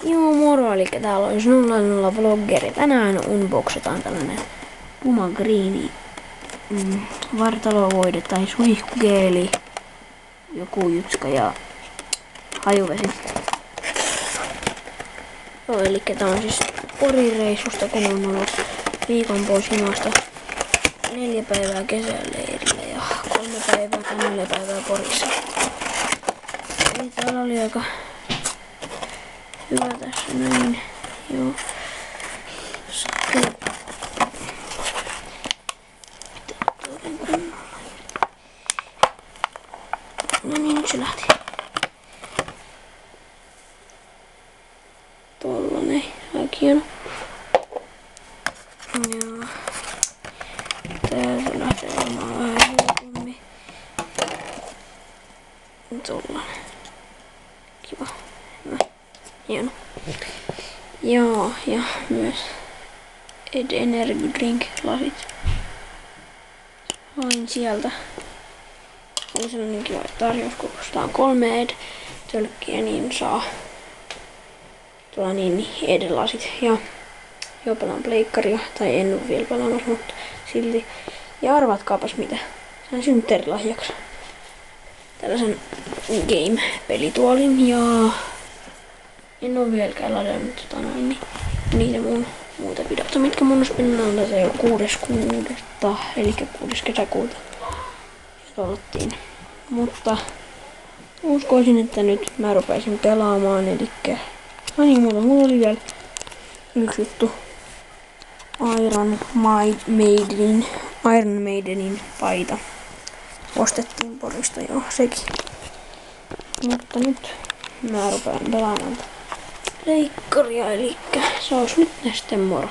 Joo, moro, eli täällä olisi 00 vloggeri. Tänään unboxataan tällainen Puma Green vartalovoide tai suihkugeeli, joku jutska ja hajuvesi. Joo, eli tää on siis Pori-reissusta, kun on ollut viikon pois himasta 4 päivää kesäleirillä ja 3 päivää tai 4 päivää Porissa. Eli täällä oli aika hyvä tässä näin. Joo. Sitten no niin, nyt se lähti. Tollanen, aika hieno. Joo. Tää se lähtee olemaan vähän helpommin. Tollanen. Kiva. Hyvä. Hieno. Joo, ja myös Ed Energy Drink lasit. Hain sieltä. Oli sellainen kiva tarjous, kun ostaa 3 Ed tölkkiä, niin saa tuolla niin Ed lasit. Ja joo, pelaan pleikkaria, tai en ole vielä pelannut, mutta silti. Ja arvatkaapas mitä. Sain synttärilahjaksi tällaisen game-pelituolin, ja en oo vieläkään ladannut niitä mun muuta videota, mitkä mun olisi pitänyt antaa se jo 6.6. eli 6. kesäkuuta. Aloittiin. Mutta uskoisin, että nyt mä rupeaisin pelaamaan, elikkä niin, mulla oli vielä yksi juttu. Iron Maidenin paita. Ostettiin Porista jo sekin. Mutta nyt mä rupean pelaamaan leikkaria, elikkä se olisi nyt sitten moro.